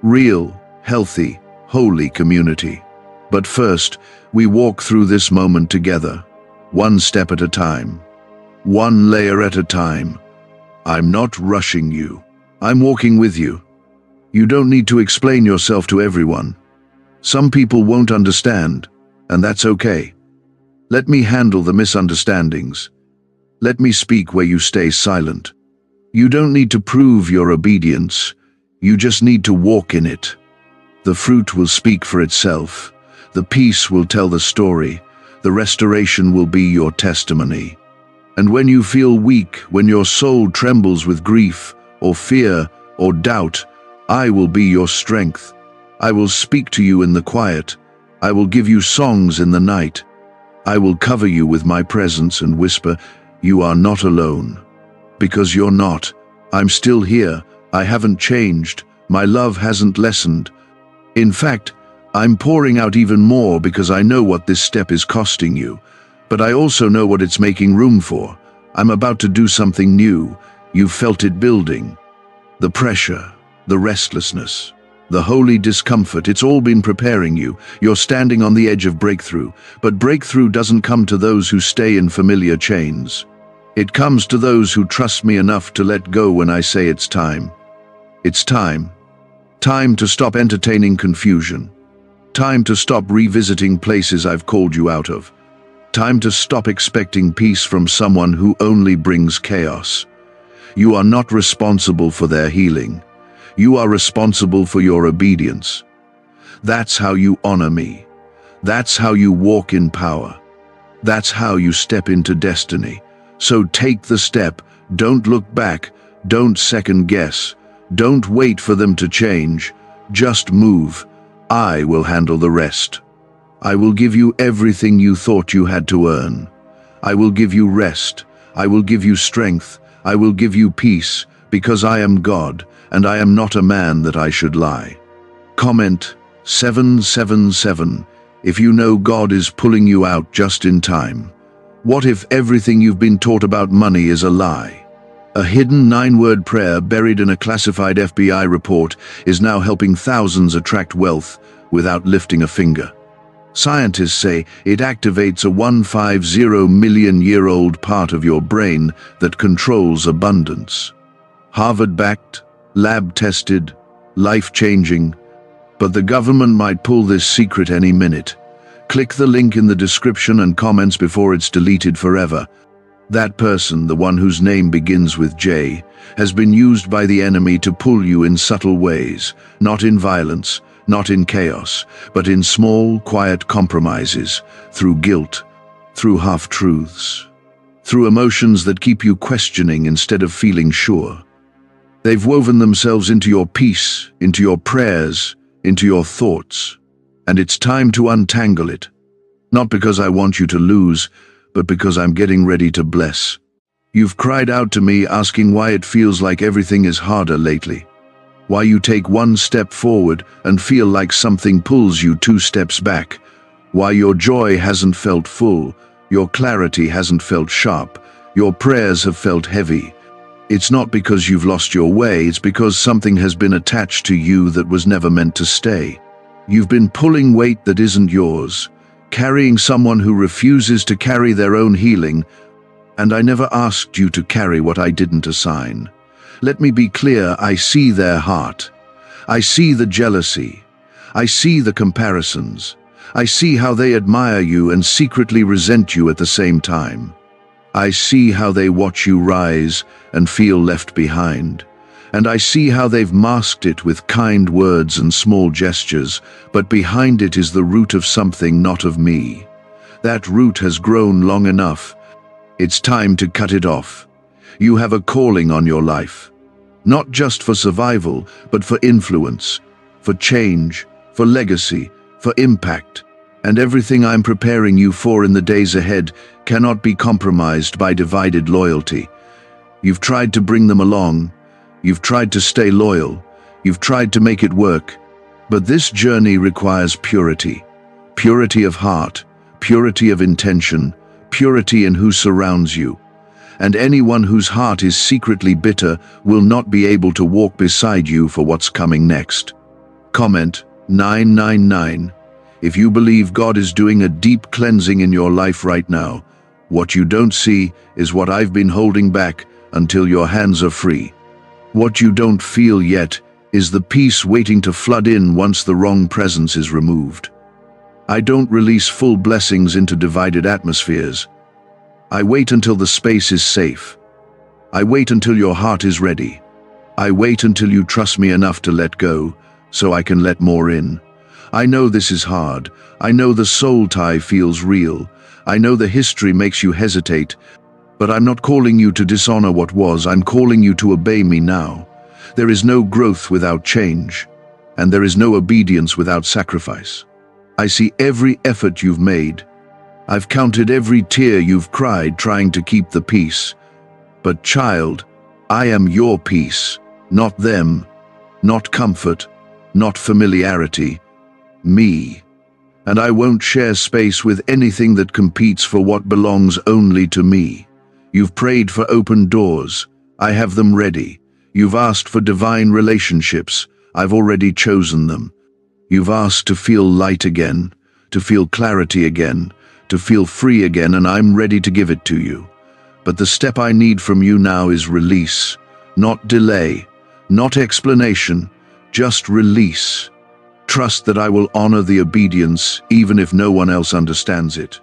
A: Real, healthy, holy community. But first, we walk through this moment together, one step at a time, one layer at a time. I'm not rushing you. I'm walking with you. You don't need to explain yourself to everyone. Some people won't understand, and that's okay. Let me handle the misunderstandings. Let me speak where you stay silent. You don't need to prove your obedience. You just need to walk in it. The fruit will speak for itself. The peace will tell the story. The restoration will be your testimony. And when you feel weak, when your soul trembles with grief, or fear, or doubt, I will be your strength. I will speak to you in the quiet. I will give you songs in the night. I will cover you with my presence and whisper, you are not alone. Because you're not. I'm still here. I haven't changed. My love hasn't lessened. In fact, I'm pouring out even more because I know what this step is costing you. But I also know what it's making room for. I'm about to do something new. You've felt it building. The pressure, the restlessness, the holy discomfort, it's all been preparing you. You're standing on the edge of breakthrough. But breakthrough doesn't come to those who stay in familiar chains. It comes to those who trust me enough to let go when I say it's time. It's time. Time to stop entertaining confusion. Time to stop revisiting places I've called you out of. Time to stop expecting peace from someone who only brings chaos. You are not responsible for their healing. You are responsible for your obedience. That's how you honor me. That's how you walk in power. That's how you step into destiny. So take the step. Don't look back. Don't second guess. Don't wait for them to change. Just move. I will handle the rest. I will give you everything you thought you had to earn. I will give you rest. I will give you strength. I will give you peace, because I am God, and I am not a man that I should lie. Comment 777 if you know God is pulling you out just in time. What if everything you've been taught about money is a lie? A hidden 9-word prayer buried in a classified FBI report is now helping thousands attract wealth without lifting a finger. Scientists say it activates a 150 million-year-old part of your brain that controls abundance. Harvard-backed, lab-tested, life-changing, but the government might pull this secret any minute. Click the link in the description and comments before it's deleted forever. That person, the one whose name begins with J, has been used by the enemy to pull you in subtle ways, not in violence, not in chaos, but in small, quiet compromises, through guilt, through half-truths, through emotions that keep you questioning instead of feeling sure. They've woven themselves into your peace, into your prayers, into your thoughts, and it's time to untangle it. Not because I want you to lose, but because I'm getting ready to bless. You've cried out to me asking why it feels like everything is harder lately. Why you take one step forward and feel like something pulls you 2 steps back. Why your joy hasn't felt full, your clarity hasn't felt sharp, your prayers have felt heavy. It's not because you've lost your way, it's because something has been attached to you that was never meant to stay. You've been pulling weight that isn't yours, carrying someone who refuses to carry their own healing, and I never asked you to carry what I didn't assign. Let me be clear, I see their heart. I see the jealousy. I see the comparisons. I see how they admire you and secretly resent you at the same time. I see how they watch you rise and feel left behind. And I see how they've masked it with kind words and small gestures, but behind it is the root of something not of me. That root has grown long enough. It's time to cut it off. You have a calling on your life. Not just for survival, but for influence, for change, for legacy, for impact. And everything I'm preparing you for in the days ahead cannot be compromised by divided loyalty. You've tried to bring them along. You've tried to stay loyal. You've tried to make it work. But this journey requires purity. Purity of heart, purity of intention, purity in who surrounds you. And anyone whose heart is secretly bitter will not be able to walk beside you for what's coming next. Comment 999. If you believe God is doing a deep cleansing in your life right now, what you don't see is what I've been holding back until your hands are free. What you don't feel yet is the peace waiting to flood in once the wrong presence is removed. I don't release full blessings into divided atmospheres. I wait until the space is safe. I wait until your heart is ready. I wait until you trust me enough to let go, so I can let more in. I know this is hard. I know the soul tie feels real. I know the history makes you hesitate. But I'm not calling you to dishonor what was. I'm calling you to obey me now. There is no growth without change, and there is no obedience without sacrifice. I see every effort you've made. I've counted every tear you've cried trying to keep the peace. But child, I am your peace, not them, not comfort, not familiarity, me. And I won't share space with anything that competes for what belongs only to me. You've prayed for open doors. I have them ready. You've asked for divine relationships. I've already chosen them. You've asked to feel light again, to feel clarity again, to feel free again, and I'm ready to give it to you. But the step I need from you now is release, not delay, not explanation, just release. Trust that I will honor the obedience even if no one else understands it.